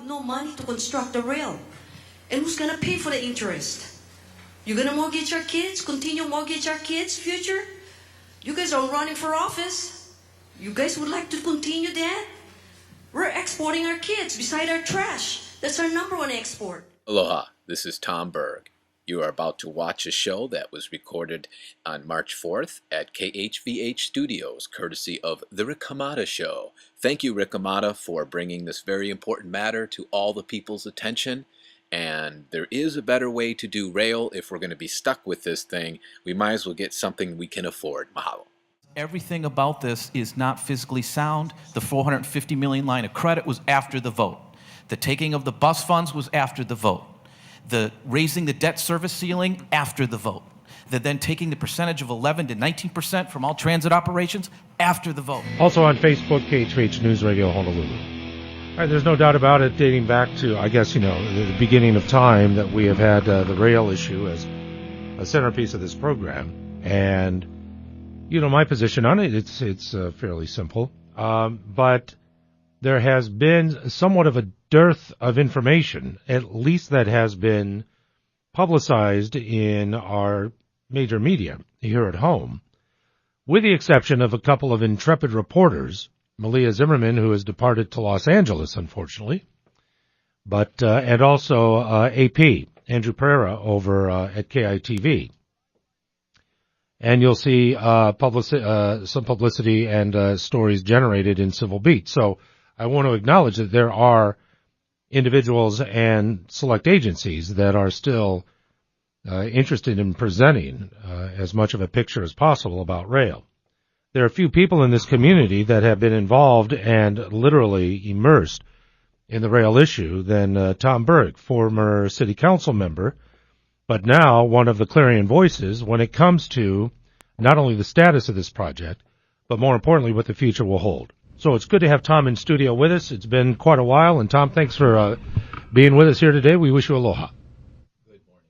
have no money to construct the rail. And who's going to pay for the interest? You're going to mortgage our kids, continue mortgage our kids' future? You guys are running for office. You guys would like to continue that? We're exporting our kids beside our trash. That's our number one export. Aloha, this is Tom Berg. You are about to watch a show that was recorded on March 4th at KHVH Studios, courtesy of The Rick Hamada Show. Thank you, Rick Hamada, for bringing this very important matter to all the people's attention. And there is a better way to do rail. If we're going to be stuck with this thing, we might as well get something we can afford. Mahalo. Everything about this is not physically sound. The $450 million line of credit was after the vote. The taking of the bus funds was after the vote. The raising the debt service ceiling after the vote. The then taking the percentage of 11 to 19% from all transit operations after the vote. Also on Facebook, KHVH News Radio Honolulu. All right, there's no doubt about it, dating back to, I guess, the beginning of time that we have had the rail issue as a centerpiece of this program. And, my position on it, it's fairly simple. But there has been somewhat of a dearth of information, at least that has been publicized in our major media here at home, with the exception of a couple of intrepid reporters, Malia Zimmerman, who has departed to Los Angeles, unfortunately, but and also AP, Andrew Pereira, over at KITV. And you'll see some publicity and stories generated in Civil Beat. So I want to acknowledge that there are individuals and select agencies that are still interested in presenting as much of a picture as possible about rail. There are a few people in this community that have been involved and literally immersed in the rail issue than Tom Berg, former city council member, but now one of the clarion voices when it comes to not only the status of this project, but more importantly what the future will hold. So it's good to have Tom in studio with us. It's been quite a while, and Tom, thanks for being with us here today. We wish you aloha. Good morning.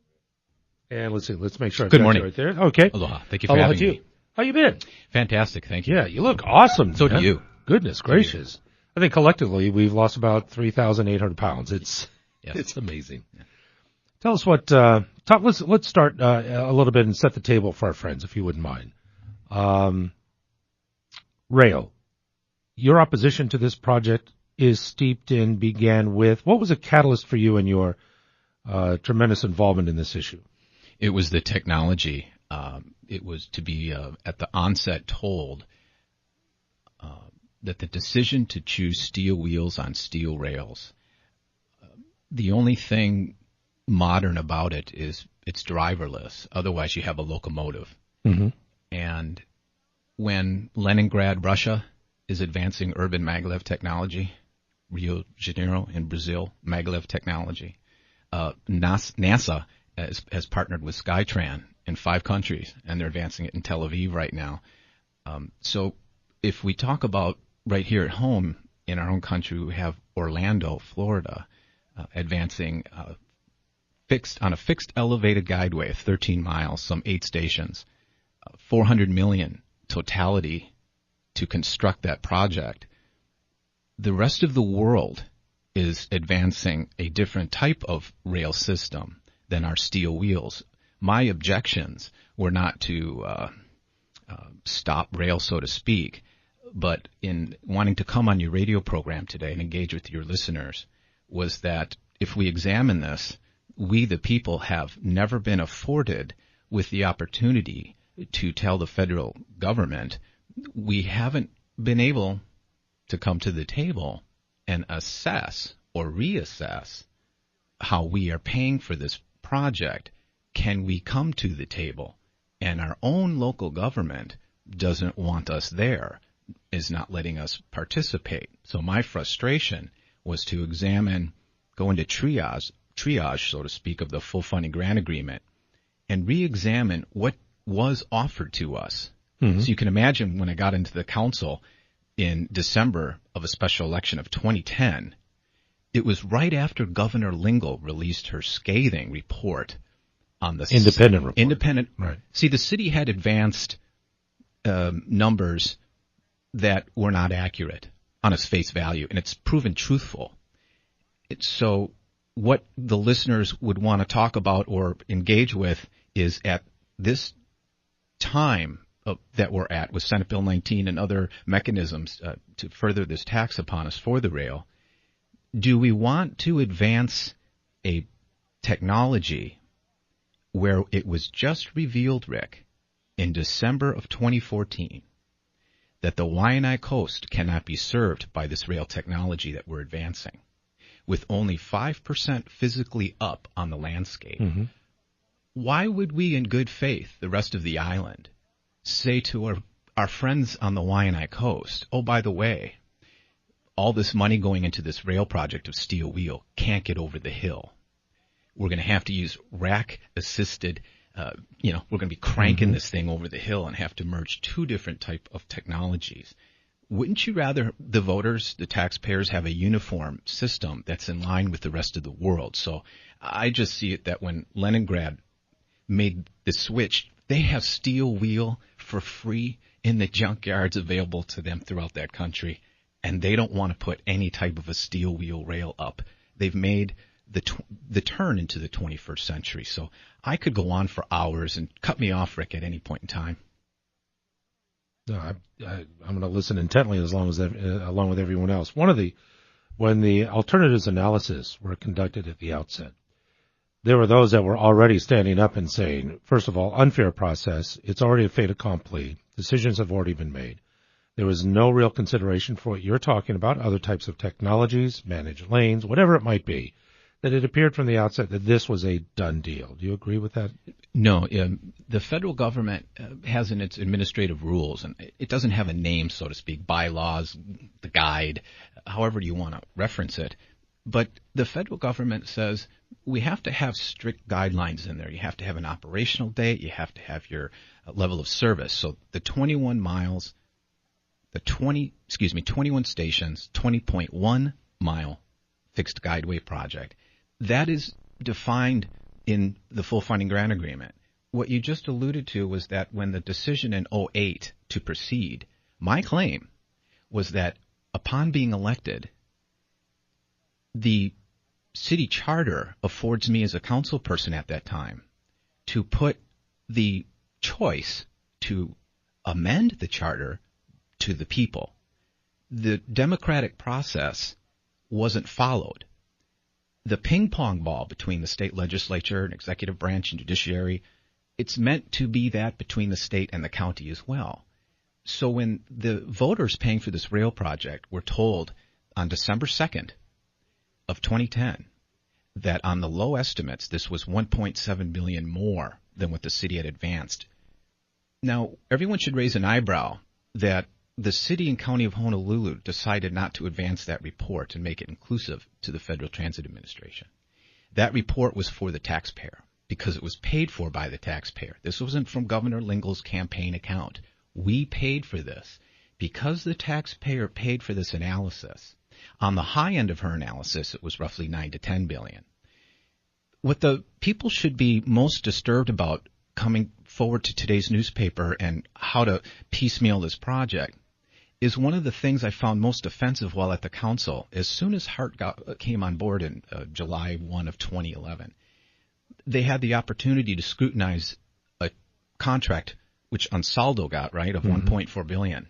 And let's see, let's make sure. Good morning. Right there. Okay. Aloha. Thank you for Aloha having to you. me. How you been? Fantastic. Thank you. Yeah, you look awesome. So man. do you. Goodness gracious. I think collectively we've lost about 3,800 pounds. It's amazing. Yeah. Tell us what, Tom, let's start a little bit and set the table for our friends, if you wouldn't mind. Rail. Your opposition to this project is steeped in, began with, what was a catalyst for you in your tremendous involvement in this issue? It was the technology. It was to be at the onset told that the decision to choose steel wheels on steel rails, the only thing modern about it is it's driverless. Otherwise, you have a locomotive. Mm-hmm. And when Leningrad, Russia, is advancing urban maglev technology, Rio de Janeiro in Brazil, maglev technology, NASA has partnered with Skytran in 5 countries, and they're advancing it in Tel Aviv right now. So if we talk about right here at home in our own country, we have Orlando, Florida, advancing on a fixed elevated guideway of 13 miles, some 8 stations, $400 million totality to construct that project. The rest of the world is advancing a different type of rail system than our steel wheels. My objections were not to stop rail, so to speak, but in wanting to come on your radio program today and engage with your listeners was that if we examine this, we the people have never been afforded with the opportunity to tell the federal government we haven't been able to come to the table and assess or reassess how we are paying for this project. Can we come to the table? And our own local government doesn't want us there, is not letting us participate. So my frustration was to examine, go into triage, so to speak, of the full funding grant agreement and re-examine what was offered to us. Mm-hmm. So you can imagine when I got into the council in December of a special election of 2010, it was right after Governor Lingle released her scathing report on the independent report. Independent. Right. See, the city had advanced numbers that were not accurate on its face value, and it's proven truthful. So what the listeners would want to talk about or engage with is at this time that we're at with Senate Bill 19 and other mechanisms to further this tax upon us for the rail, do we want to advance a technology where it was just revealed, Rick, in December of 2014, that the Waianae Coast cannot be served by this rail technology that we're advancing, with only 5% physically up on the landscape? Mm-hmm. Why would we, in good faith, the rest of the island, say to our friends on the Waianae Coast, oh, by the way, all this money going into this rail project of steel wheel can't get over the hill. We're going to have to use rack-assisted, we're going to be cranking this thing over the hill and have to merge two different type of technologies. Wouldn't you rather the voters, the taxpayers, have a uniform system that's in line with the rest of the world? So I just see it that when Leningrad made the switch, they have steel wheel for free in the junkyards available to them throughout that country, and they don't want to put any type of a steel wheel rail up. They've made the turn into the 21st century. So I could go on for hours, and cut me off, Rick, at any point in time. No, I'm going to listen intently along with everyone else. When the alternatives analysis were conducted at the outset, there were those that were already standing up and saying, first of all, unfair process. It's already a fait accompli. Decisions have already been made. There was no real consideration for what you're talking about, other types of technologies, managed lanes, whatever it might be, that it appeared from the outset that this was a done deal. Do you agree with that? No. The federal government has in its administrative rules, and it doesn't have a name, so to speak, bylaws, the guide, however you want to reference it. But the federal government says we have to have strict guidelines in there. You have to have an operational date. You have to have your level of service. So the 21 miles, 21 stations, 20.1 mile fixed guideway project. That is defined in the full funding grant agreement. What you just alluded to was that when the decision in 2008 to proceed, my claim was that upon being elected, the city charter affords me as a council person at that time to put the choice to amend the charter to the people. The democratic process wasn't followed. The ping pong ball between the state legislature and executive branch and judiciary, it's meant to be that between the state and the county as well. So when the voters paying for this rail project were told on December 2nd of 2010 that on the low estimates this was $1.7 billion more than what the city had advanced. Now, everyone should raise an eyebrow that the city and county of Honolulu decided not to advance that report and make it inclusive to the Federal Transit Administration. That report was for the taxpayer because it was paid for by the taxpayer. This wasn't from Governor Lingle's campaign account. We paid for this because the taxpayer paid for this analysis. On the high end of her analysis, it was roughly 9 to 10 billion. What the people should be most disturbed about coming forward to today's newspaper and how to piecemeal this project is one of the things I found most offensive while at the council. As soon as Hart came on board in July 1 of 2011, they had the opportunity to scrutinize a contract which Ansaldo got, right, of $1.4 billion.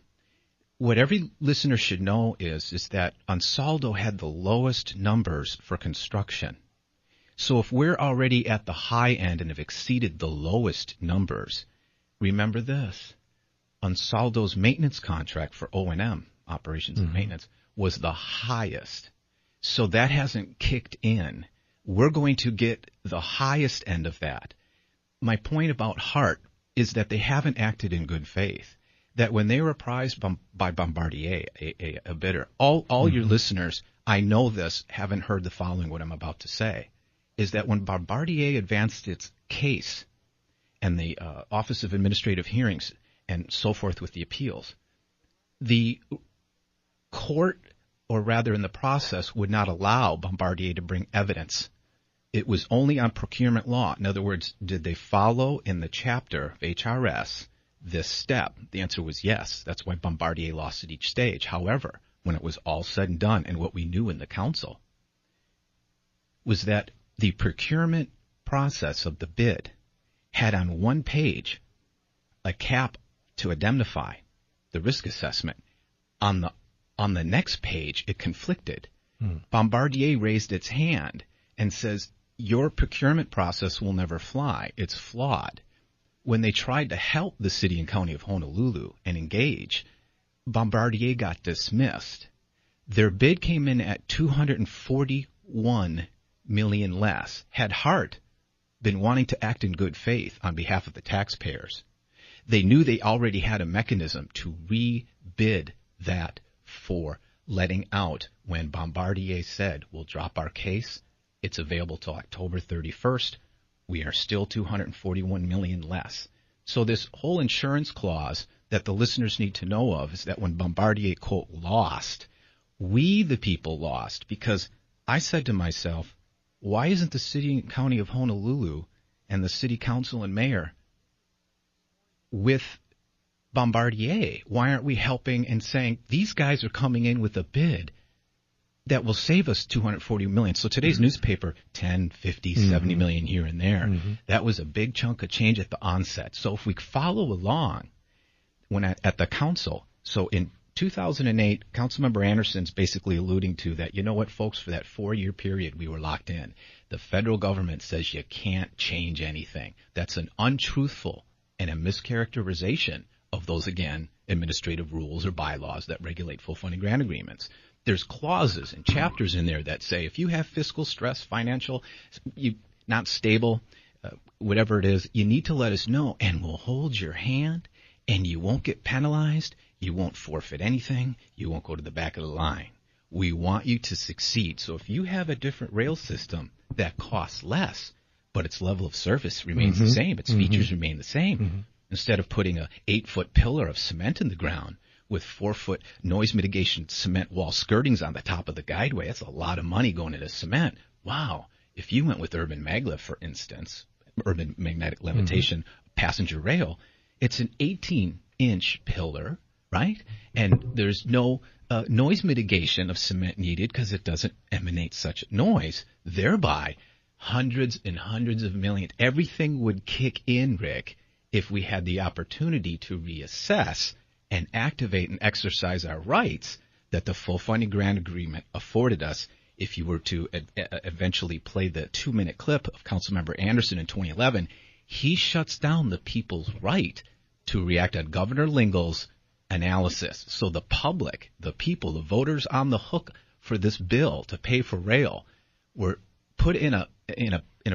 What every listener should know is that Ansaldo had the lowest numbers for construction. So if we're already at the high end and have exceeded the lowest numbers, remember this. Ansaldo's maintenance contract for O&M, operations and maintenance, was the highest. So that hasn't kicked in. We're going to get the highest end of that. My point about Hart is that they haven't acted in good faith. That when they were apprised by Bombardier, a bidder, all your listeners, I know this, haven't heard the following, what I'm about to say, is that when Bombardier advanced its case and the Office of Administrative Hearings and so forth with the appeals, the court, or rather in the process, would not allow Bombardier to bring evidence. It was only on procurement law. In other words, did they follow in the chapter of HRS this step? The answer was yes. That's why Bombardier lost at each stage. However, when it was all said and done and what we knew in the council, was that the procurement process of the bid had on one page a cap to indemnify the risk assessment. On the next page, it conflicted. Bombardier raised its hand and says, your procurement process will never fly. It's flawed. When they tried to help the city and county of Honolulu and engage, Bombardier got dismissed. Their bid came in at $241 million less. Had Hart been wanting to act in good faith on behalf of the taxpayers, they knew they already had a mechanism to rebid that for letting out. When Bombardier said, we'll drop our case, it's available till October 31st, we are still $241 million less. So this whole insurance clause that the listeners need to know of is that when Bombardier, quote, lost, we the people lost, because I said to myself, why isn't the city and county of Honolulu and the city council and mayor with Bombardier? Why aren't we helping and saying these guys are coming in with a bid that will save us $240 million? So today's newspaper, 10, 50, 70 million here and there. That was a big chunk of change at the onset. So if we follow along when at the council, so in 2008, Councilmember Anderson's basically alluding to that, you know what, folks, for that 4-year period we were locked in, the federal government says you can't change anything. That's an untruthful and a mischaracterization of those, again, administrative rules or bylaws that regulate full funding grant agreements. There's clauses and chapters in there that say if you have fiscal stress, financial, you not stable, whatever it is, you need to let us know and we'll hold your hand and you won't get penalized. You won't forfeit anything. You won't go to the back of the line. We want you to succeed. So if you have a different rail system that costs less, but its level of service remains the same, its features remain the same, instead of putting a 8-foot pillar of cement in the ground with 4-foot noise mitigation cement wall skirtings on the top of the guideway, that's a lot of money going into cement. Wow. If you went with urban maglev, for instance, urban magnetic levitation passenger rail, it's an 18-inch pillar, right? And there's no noise mitigation of cement needed because it doesn't emanate such noise. Thereby, hundreds and hundreds of millions. Everything would kick in, Rick, if we had the opportunity to reassess and activate and exercise our rights that the full funding grant agreement afforded us. If you were to eventually play the 2-minute clip of Councilmember Anderson in 2011, he shuts down the people's right to react on Governor Lingle's analysis. So the public, the people, the voters on the hook for this bill to pay for rail were put in a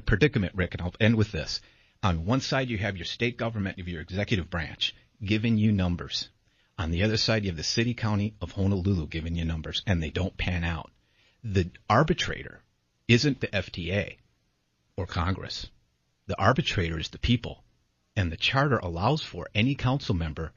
predicament, Rick, and I'll end with this. On one side, you have your state government of your executive branch giving you numbers. On the other side, you have the city county of Honolulu giving you numbers, and they don't pan out. The arbitrator isn't the FTA or Congress. The arbitrator is the people, and the charter allows for any council member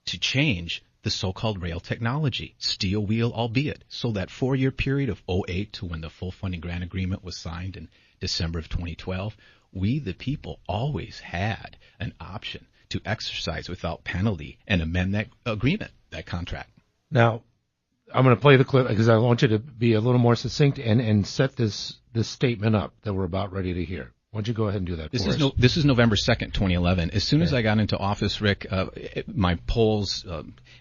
to change the so-called rail technology, steel wheel albeit. So that 4-year period of 2008 to when the full funding grant agreement was signed in December of 2012, we, the people, always had an option to exercise without penalty and amend that agreement, that contract. Now, I'm going to play the clip because I want you to be a little more succinct and set this statement up that we're about ready to hear. Why don't you go ahead and do that for us? This is November 2nd, 2011. As soon as I got into office, Rick, my polls,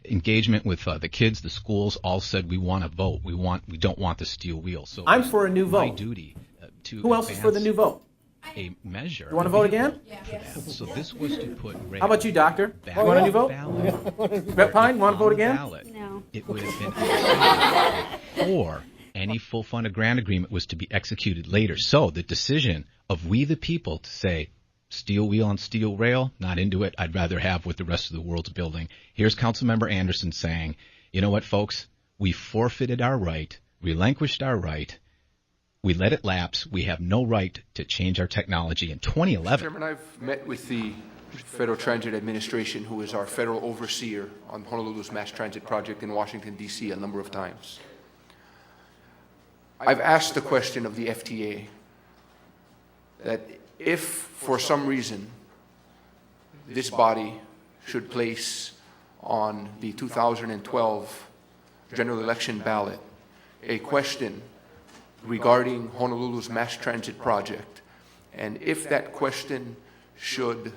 engagement with the kids, the schools, all said we want to vote. We don't want the steel wheel. So I'm for a new vote. My duty to Who else is for the new vote? A measure. You want to vote again? Yes. So this was to put rail. How about you, Doctor? You want a new vote? Rep Pine, want to vote again? No. It would have been or any full funded grant agreement was to be executed later. So the decision of we the people to say steel wheel on steel rail, not into it, I'd rather have what the rest of the world's building. Here's Councilmember Anderson saying, you know what, folks, we forfeited our right, relinquished our right, we let it lapse, we have no right to change our technology. In 2011. Chairman, I've met with the Federal Transit Administration, who is our federal overseer on Honolulu's mass transit project in Washington, D.C. a number of times. I've asked the question of the FTA that if for some reason this body should place on the 2012 general election ballot a question regarding Honolulu's mass transit project. And if that question should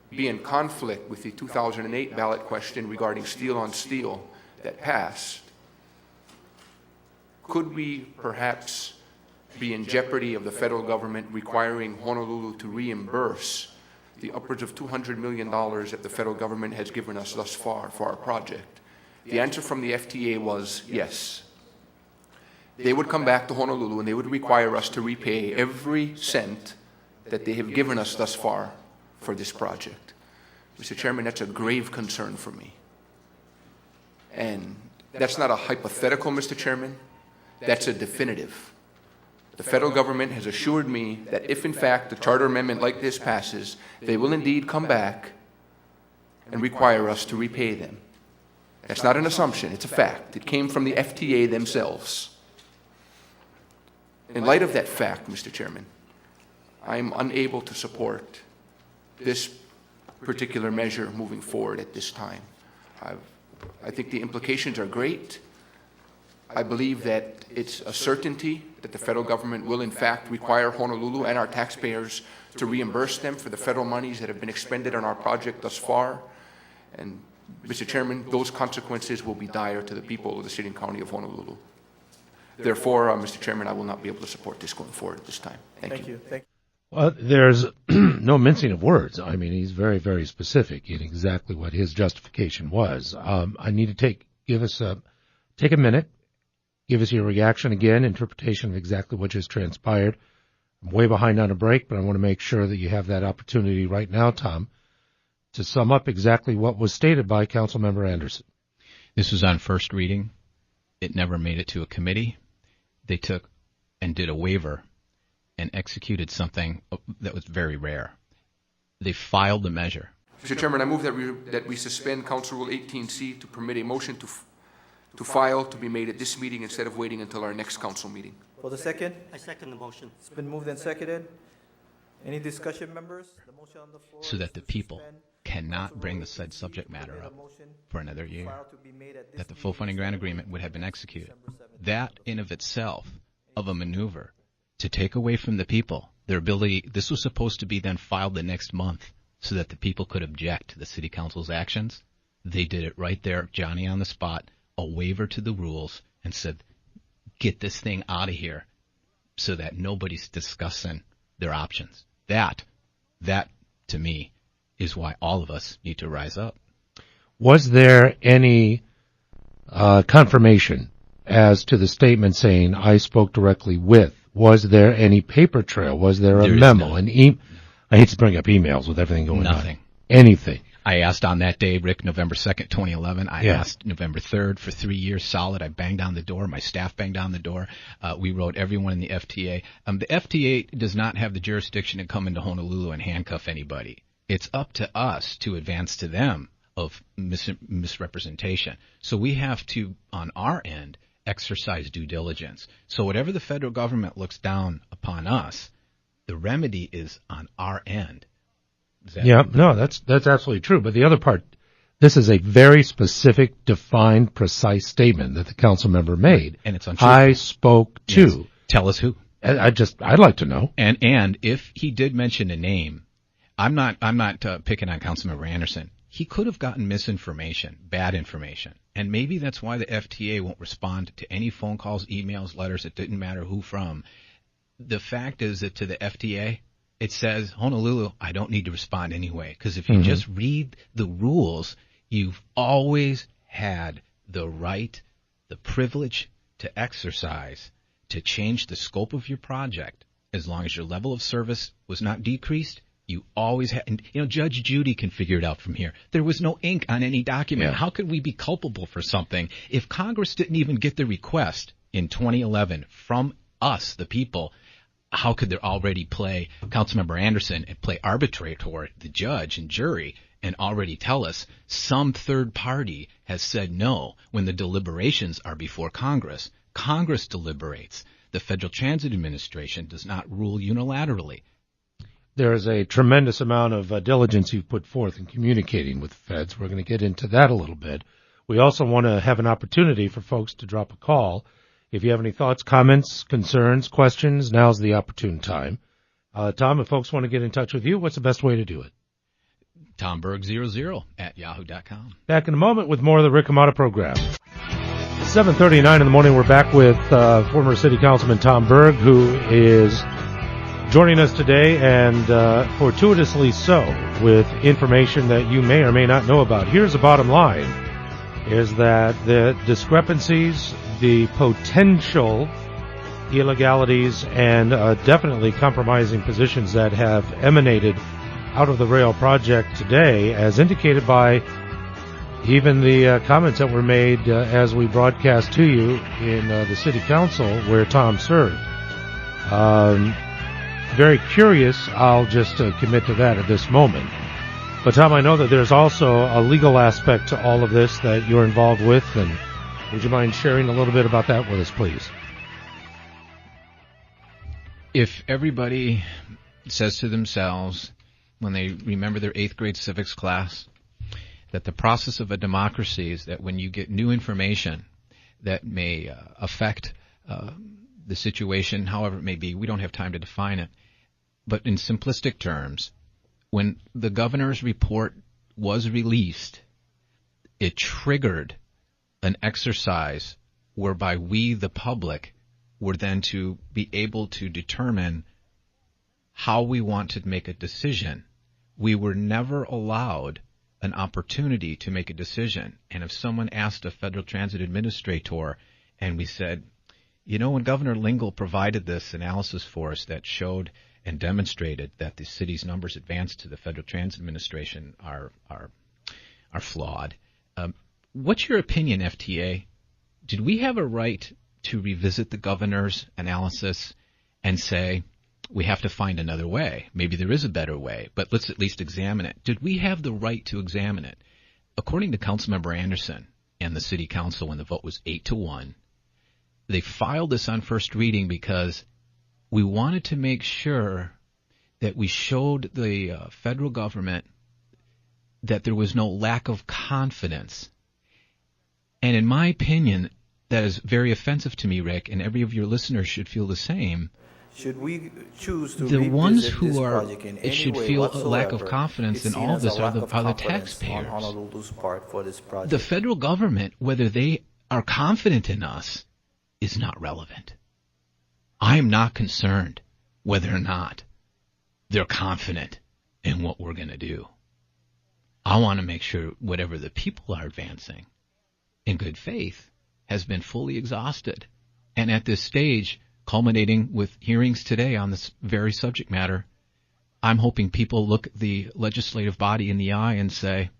be in conflict with the 2008 ballot question regarding steel on steel that passed, could we perhaps be in jeopardy of the federal government requiring Honolulu to reimburse the upwards of $200 million that the federal government has given us thus far for our project? The answer from the FTA was yes. They would come back to Honolulu and they would require us to repay every cent that they have given us thus far for this project. Mr. Chairman, that's a grave concern for me. And that's not a hypothetical, Mr. Chairman. That's a definitive. The federal government has assured me that if, in fact, a charter amendment like this passes, they will indeed come back and require us to repay them. That's not an assumption. It's a fact. It came from the FTA themselves. In light of that fact, Mr. Chairman, I am unable to support this particular measure moving forward at this time. I think the implications are great. I believe that it's a certainty that the federal government will in fact require Honolulu and our taxpayers to reimburse them for the federal monies that have been expended on our project thus far. And Mr. Chairman, those consequences will be dire to the people of the city and county of Honolulu. Therefore, Mr. Chairman, I will not be able to support this going forward at this time. Thank you. Well, there's no mincing of words. I mean, he's very, very specific in exactly what his justification was. I need to take a minute, give us your reaction again, interpretation of exactly what just transpired. I'm way behind on a break, but I want to make sure that you have that opportunity right now, Tom, to sum up exactly what was stated by Councilmember Anderson. This was on first reading. It never made it to a committee. They took and did a waiver and executed something that was very rare. They filed the measure. Mr. Chairman, I move that we suspend Council Rule 18C to permit a motion to file to be made at this meeting instead of waiting until our next council meeting. For the second? I second the motion. It's been moved and seconded. Any discussion, members? The motion on the floor So that the is to people suspend cannot Council bring Rule the said 18C subject to matter permit a up motion for another to year, file to be made at this that the full meeting funding grant instead of agreement would have been executed. December 17th. That in of itself of a maneuver to take away from the people their ability, this was supposed to be then filed the next month so that the people could object to the city council's actions. They did it right there, Johnny on the spot, a waiver to the rules, and said, get this thing out of here so that nobody's discussing their options. That to me is why all of us need to rise up. Was there any confirmation as to the statement saying, I spoke directly with? Was there any paper trail? Was there a memo? I hate to bring up emails with everything going on. Nothing. Anything. I asked on that day, Rick, November 2nd, 2011. I asked November 3rd for 3 years solid. I banged on the door. My staff banged on the door. We wrote everyone in the FTA. The FTA does not have the jurisdiction to come into Honolulu and handcuff anybody. It's up to us to advance to them of misrepresentation. So we have to, on our end, exercise due diligence. So whatever the federal government looks down upon us, the remedy is on our end. That's absolutely true. But the other part, this is a very specific, defined, precise statement that the council member made. And it's untrue. I spoke to. Yes. Tell us who. I'd like to know. And if he did mention a name, I'm not picking on Councilmember Anderson. He could have gotten misinformation, bad information. And maybe that's why the FTA won't respond to any phone calls, emails, letters. It didn't matter who from. The fact is that to the FTA, it says, Honolulu, I don't need to respond anyway. Because if you just read the rules, you've always had the right, the privilege to exercise, to change the scope of your project. As long as your level of service was not decreased, you always had, and, Judge Judy can figure it out from here. There was no ink on any document. Yeah. How could we be culpable for something if Congress didn't even get the request in 2011 from us, the people? How could there already play Councilmember Anderson and play arbitrator, the judge and jury, and already tell us some third party has said no when the deliberations are before Congress? Congress deliberates. The Federal Transit Administration does not rule unilaterally. There is a tremendous amount of diligence you've put forth in communicating with the feds. We're going to get into that a little bit. We also want to have an opportunity for folks to drop a call If you have any thoughts, comments, concerns, questions, now's the opportune time. Tom, if folks want to get in touch with you, what's the best way to do it? TomBerg00@yahoo.com. Back in a moment with more of the Rick Amato program. 7:39 in the morning, we're back with former City Councilman Tom Berg, who is joining us today, and fortuitously so, with information that you may or may not know about. Here's the bottom line, is that the discrepancies, the potential illegalities, and definitely compromising positions that have emanated out of the rail project today, as indicated by even the comments that were made as we broadcast to you in the City Council where Tom served. Very curious, I'll just commit to that at this moment. But Tom, I know that there's also a legal aspect to all of this that you're involved with, and would you mind sharing a little bit about that with us, please? If everybody says to themselves when they remember their 8th grade civics class that the process of a democracy is that when you get new information that may affect the situation, however it may be, we don't have time to define it, but in simplistic terms, when the governor's report was released, it triggered an exercise whereby we, the public, were then to be able to determine how we want to make a decision. We were never allowed an opportunity to make a decision. And if someone asked a Federal Transit Administrator and we said, you know, when Governor Lingle provided this analysis for us that showed and demonstrated that the city's numbers advanced to the Federal Transit Administration are flawed, what's your opinion, FTA? Did we have a right to revisit the governor's analysis and say, we have to find another way? Maybe there is a better way, but let's at least examine it. Did we have the right to examine it? According to Councilmember Anderson and the City Council, when the vote was 8-1, they filed this on first reading because we wanted to make sure that we showed the federal government that there was no lack of confidence. And in my opinion, that is very offensive to me, Rick, and every of your listeners should feel the same. Should we choose to The ones revisit who this are project in any should way feel a lack of whatsoever, confidence in it's seen all as this a lack are of the confidence taxpayers. on Honolulu's part for this project. The federal government, whether they are confident in us, is not relevant. I am not concerned whether or not they're confident in what we're going to do. I want to make sure whatever the people are advancing in good faith has been fully exhausted. And at this stage, culminating with hearings today on this very subject matter, I'm hoping people look the legislative body in the eye and say,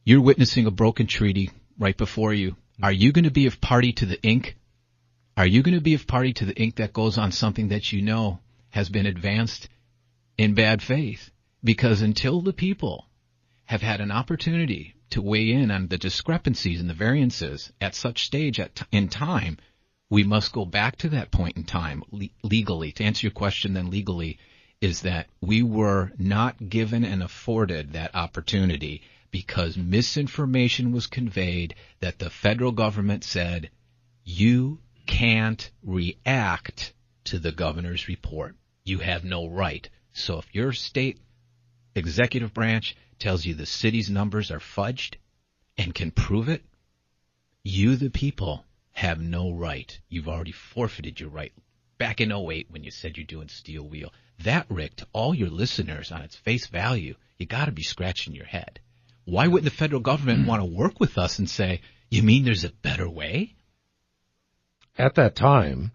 you're witnessing a broken treaty right before you. Are you going to be of party to the ink? Are you going to be of party to the ink that goes on something that you know has been advanced in bad faith? Because until the people have had an opportunity to weigh in on the discrepancies and the variances at such stage in time, we must go back to that point in time legally. To answer your question then legally, is that we were not given and afforded that opportunity because misinformation was conveyed that the federal government said, you can't react to the governor's report. You have no right. So if your state executive branch tells you the city's numbers are fudged and can prove it, you, the people, have no right. You've already forfeited your right. Back in 08 when you said you're doing steel wheel. That, Rick, to all your listeners on its face value, you got to be scratching your head. Why wouldn't the federal government want to work with us and say, you mean there's a better way? At that time,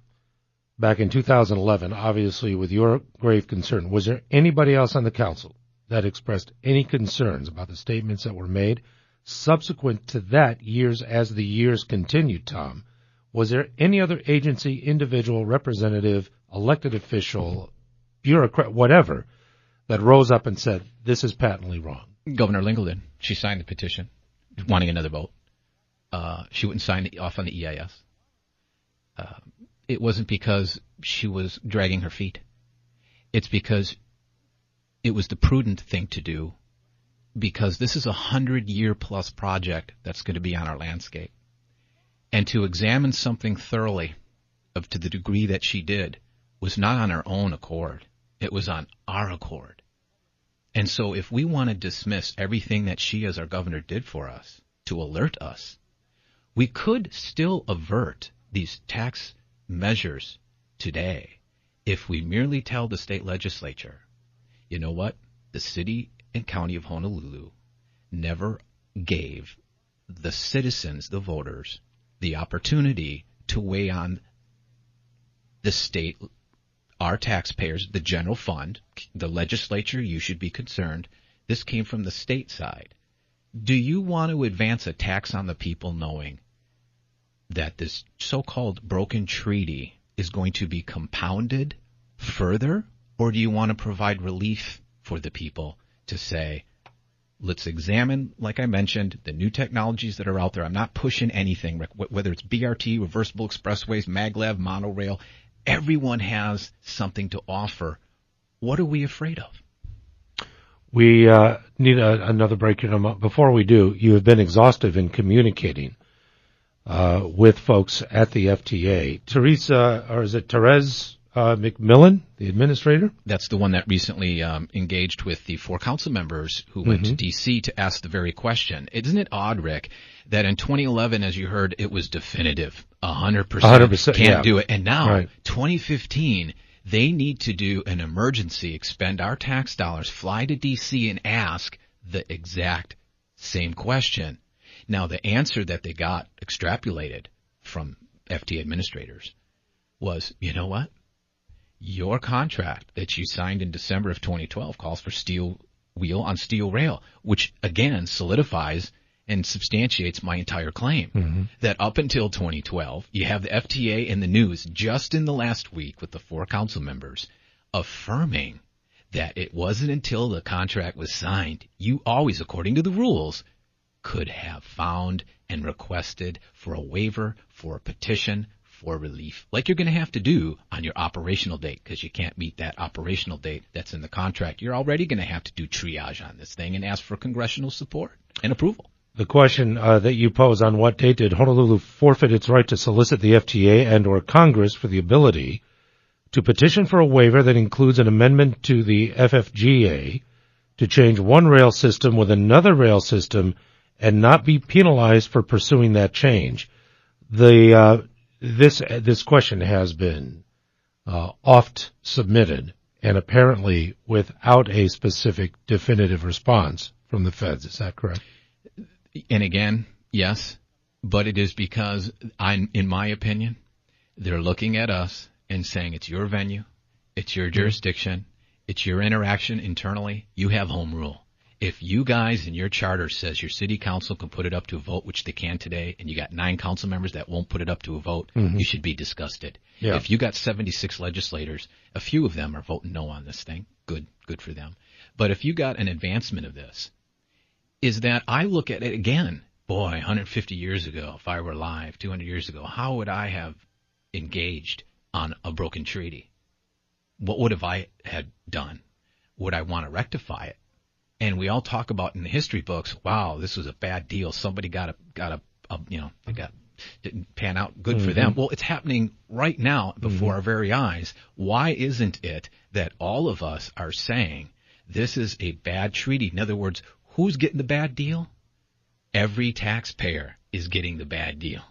back in 2011, obviously with your grave concern, was there anybody else on the council that expressed any concerns about the statements that were made? Subsequent to that, as the years continued, Tom, was there any other agency, individual, representative, elected official, bureaucrat, whatever, that rose up and said, this is patently wrong? Governor Lingle did. She signed the petition wanting another vote. She wouldn't sign it off on the EIS. It wasn't because she was dragging her feet. It's because it was the prudent thing to do, because this is a 100-year-plus project that's going to be on our landscape. And to examine something thoroughly to the degree that she did, was not on her own accord. It was on our accord. And so if we want to dismiss everything that she as our governor did for us to alert us, we could still avert these tax measures today if we merely tell the state legislature, you know what, the city and county of Honolulu never gave the citizens, the voters, the opportunity to weigh on the state, our taxpayers, the general fund, the legislature, you should be concerned. This came from the state side. Do you want to advance a tax on the people knowing that this so-called broken treaty is going to be compounded further? Or do you want to provide relief for the people to say, let's examine, like I mentioned, the new technologies that are out there. I'm not pushing anything, whether it's BRT, reversible expressways, maglev, monorail. Everyone has something to offer. What are we afraid of? We need another break here. Before we do, you have been exhaustive in communicating with folks at the FTA. Teresa, or is it Therese McMillan, the administrator? That's the one that recently engaged with the 4 council members who went to D.C. to ask the very question. Isn't it odd, Rick, that in 2011, as you heard, it was definitive, 100% can't do it. And now, 2015, they need to do an emergency, expend our tax dollars, fly to D.C. and ask the exact same question. Now, the answer that they got extrapolated from FTA administrators was, you know what? Your contract that you signed in December of 2012 calls for steel wheel on steel rail, which again solidifies and substantiates my entire claim that up until 2012, you have the FTA in the news just in the last week with the 4 council members affirming that it wasn't until the contract was signed, you always, according to the rules, could have found and requested for a waiver, for a petition, for relief, like you're going to have to do on your operational date, because you can't meet that operational date that's in the contract. You're already going to have to do triage on this thing and ask for congressional support and approval. The question that you pose, on what date did Honolulu forfeit its right to solicit the FTA and or Congress for the ability to petition for a waiver that includes an amendment to the FFGA to change one rail system with another rail system and not be penalized for pursuing that change? This question has been oft submitted, and apparently without a specific definitive response from the feds. Is that correct? And again, yes, but it is because, in my opinion, they're looking at us and saying it's your venue, it's your jurisdiction, it's your interaction internally, you have home rule. If you guys in your charter says your city council can put it up to a vote, which they can today, and you got 9 council members that won't put it up to a vote, you should be disgusted. Yeah. If you got 76 legislators, a few of them are voting no on this thing. Good for them. But if you got an advancement of this, is that I look at it again, boy, 150 years ago, if I were alive, 200 years ago, how would I have engaged on a broken treaty? What would have I had done? Would I want to rectify it? And we all talk about in the history books, wow, this was a bad deal. Somebody didn't pan out good for them. Well, it's happening right now before our very eyes. Why isn't it that all of us are saying this is a bad treaty? In other words, who's getting the bad deal? Every taxpayer is getting the bad deal.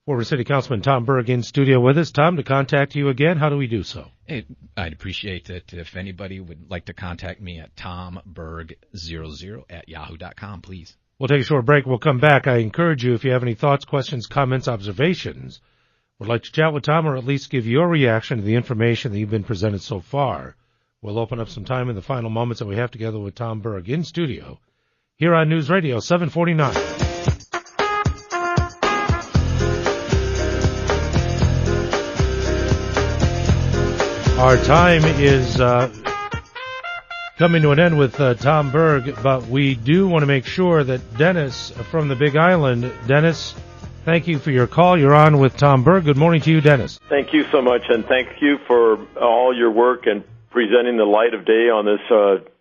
Former City Councilman Tom Berg in studio with us. Tom, to contact you again, how do we do so? Hey, I'd appreciate it if anybody would like to contact me at tomberg00@yahoo.com, please. We'll take a short break. We'll come back. I encourage you, if you have any thoughts, questions, comments, observations, would like to chat with Tom or at least give your reaction to the information that you've been presented so far, we'll open up some time in the final moments that we have together with Tom Berg in studio here on News Radio 749. Our time is coming to an end with Tom Berg, but we do want to make sure that Dennis from the Big Island, Dennis, thank you for your call. You're on with Tom Berg. Good morning to you, Dennis. Thank you so much, and thank you for all your work and presenting the light of day on this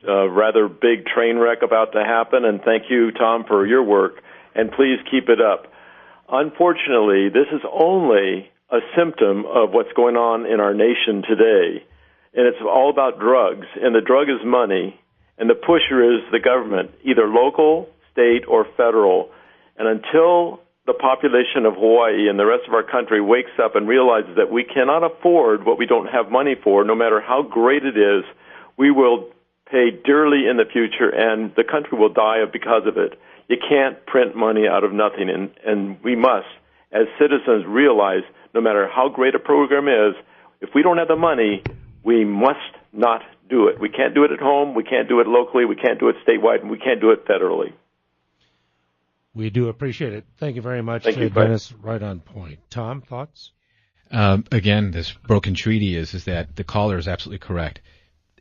rather big train wreck about to happen. And thank you, Tom, for your work, and please keep it up. Unfortunately, this is only a symptom of what's going on in our nation today. And it's all about drugs, and the drug is money, and the pusher is the government, either local, state, or federal. And until the population of Hawaii and the rest of our country wakes up and realizes that we cannot afford what we don't have money for, no matter how great it is, we will pay dearly in the future, and the country will die because of it. You can't print money out of nothing, and we must, as citizens, realize no matter how great a program is, if we don't have the money, we must not do it. We can't do it at home, we can't do it locally, we can't do it statewide, and we can't do it federally. We do appreciate it. Thank you very much, Thank you, Dennis. Right on point. Tom, thoughts? Again, this broken treaty is that the caller is absolutely correct.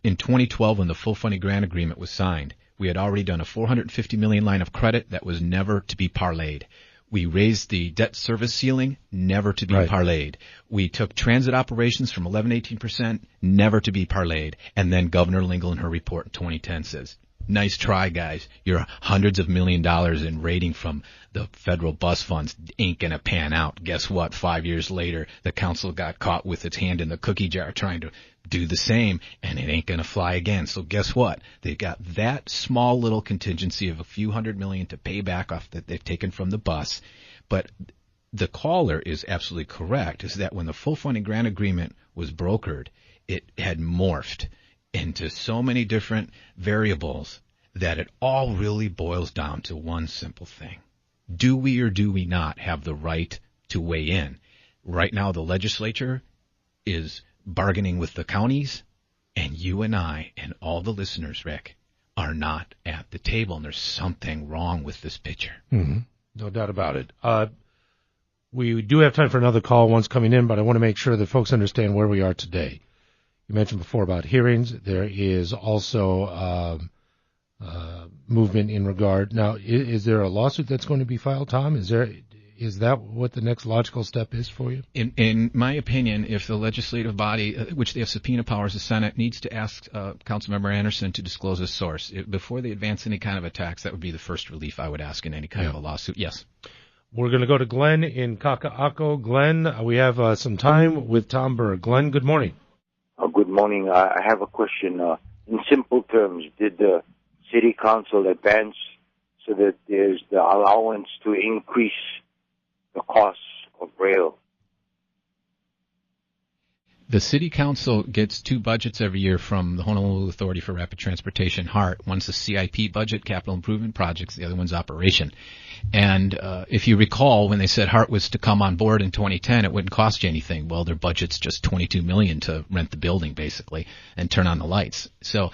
In 2012, when the full funding grant agreement was signed, we had already done a $450 million line of credit that was never to be parlayed. We raised the debt service ceiling, never to be parlayed. We took transit operations from 11-18%, never to be parlayed. And then Governor Lingle in her report in 2010 says, nice try, guys. Your hundreds of $millions in rating from the federal bus funds ain't going to pan out. Guess what? 5 years later, the council got caught with its hand in the cookie jar trying to do the same, and it ain't going to fly again. So guess what? They got that small little contingency of a few $100 million to pay back off that they've taken from the bus. But the caller is absolutely correct, is that when the full funding grant agreement was brokered, it had morphed into so many different variables that it all really boils down to one simple thing. Do we or do we not have the right to weigh in? Right now, the legislature is bargaining with the counties, and you and I and all the listeners, Rick, are not at the table, and there's something wrong with this picture. Mm-hmm. No doubt about it. We do have time for another call. One's coming in, but I want to make sure that folks understand where we are today. You mentioned before about hearings. There is also movement in regard. Now, is there a lawsuit that's going to be filed, Tom? Is that what the next logical step is for you? In my opinion, if the legislative body, which they have subpoena powers, the Senate, needs to ask Councilmember Anderson to disclose his source before they advance any kind of attacks, that would be the first relief I would ask in any kind of a lawsuit. Yes. We're going to go to Glenn in Kaka'ako. Glenn, we have some time with Tom Berg. Glenn, good morning. Good morning. I have a question. In simple terms, did the City Council advance so that there's the allowance to increase the cost of rail? The City Council gets two budgets every year from the Honolulu Authority for Rapid Transportation, HART. One's a CIP budget, capital improvement projects. The other one's operation. And if you recall, when they said HART was to come on board in 2010, it wouldn't cost you anything. Well, their budget's just $22 million to rent the building, basically, and turn on the lights. So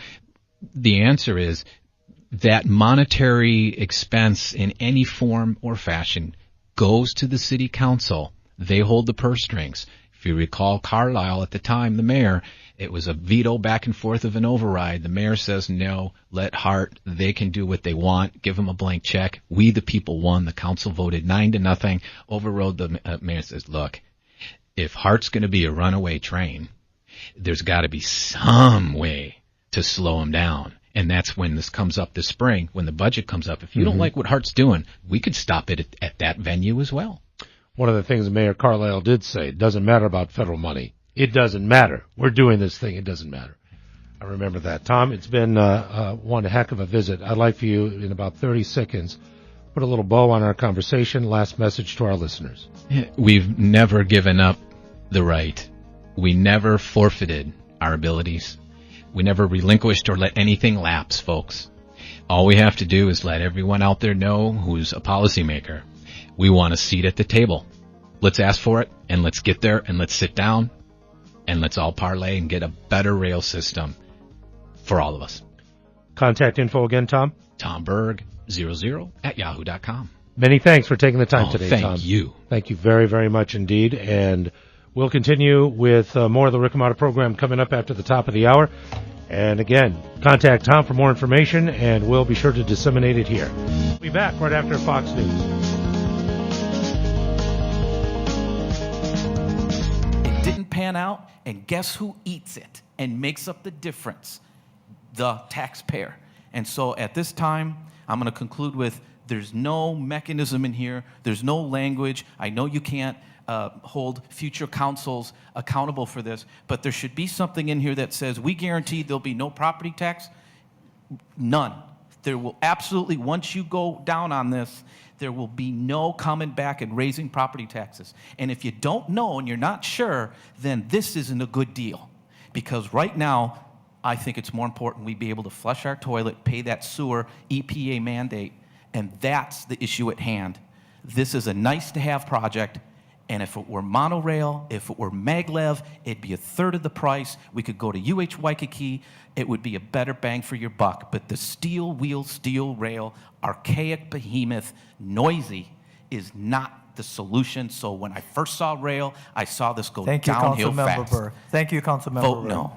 the answer is that monetary expense in any form or fashion goes to the City Council. They hold the purse strings. If you recall Carlisle at the time, the mayor, it was a veto back and forth of an override. The mayor says, no, let HART, they can do what they want, give them a blank check. We, the people, won. The council voted 9-0, overrode the mayor. Says, look, if HART's going to be a runaway train, there's got to be some way to slow them down. And that's when this comes up this spring, when the budget comes up. If you don't like what HART's doing, we could stop it at that venue as well. One of the things Mayor Carlisle did say, it doesn't matter about federal money. It doesn't matter. We're doing this thing. It doesn't matter. I remember that. Tom, it's been one heck of a visit. I'd like for you, in about 30 seconds, put a little bow on our conversation. Last message to our listeners. We've never given up the right. We never forfeited our abilities. We never relinquished or let anything lapse, folks. All we have to do is let everyone out there know who's a policymaker. We want a seat at the table. Let's ask for it, and let's get there, and let's sit down, and let's all parlay and get a better rail system for all of us. Contact info again, Tom? Tom Berg, 00@yahoo.com. Many thanks for taking the time today, Tom. Thank you. Thank you very, very much indeed. And we'll continue with more of the Rick Amato program coming up after the top of the hour. And again, contact Tom for more information, and we'll be sure to disseminate it here. We'll be back right after Fox News. Didn't pan out, and guess who eats it and makes up the difference? The taxpayer. And so at this time, I'm going to conclude with there's no mechanism in here, there's no language. I know you can't hold future councils accountable for this, but there should be something in here that says we guarantee there'll be no property tax. None. There will absolutely, once you go down on this, there will be no coming back and raising property taxes. And if you don't know and you're not sure, then this isn't a good deal. Because right now, I think it's more important we be able to flush our toilet, pay that sewer EPA mandate, and that's the issue at hand. This is a nice-to-have project, and if it were monorail, if it were maglev, it'd be a third of the price. We could go to UH Waikiki. It would be a better bang for your buck. But the steel wheel, steel rail, archaic behemoth, noisy, is not the solution. So when I first saw rail, I saw this go downhill fast. Berg. Thank you, Councilmember Vote Berg. no.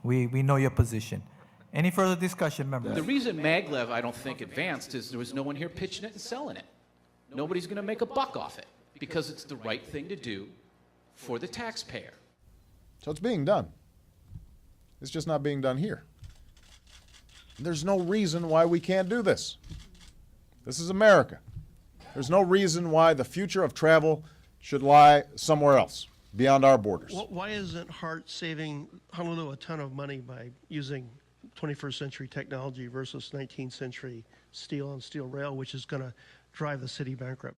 We know your position. Any further discussion, members? The reason maglev, I don't think, advanced is there was no one here pitching it and selling it. Nobody's going to make a buck off it because it's the right thing to do for the taxpayer. So it's being done. It's just not being done here. There's no reason why we can't do this. This is America. There's no reason why the future of travel should lie somewhere else, beyond our borders. Why isn't Hart saving Honolulu a ton of money by using 21st century technology versus 19th century steel and steel rail, which is going to drive the city bankrupt?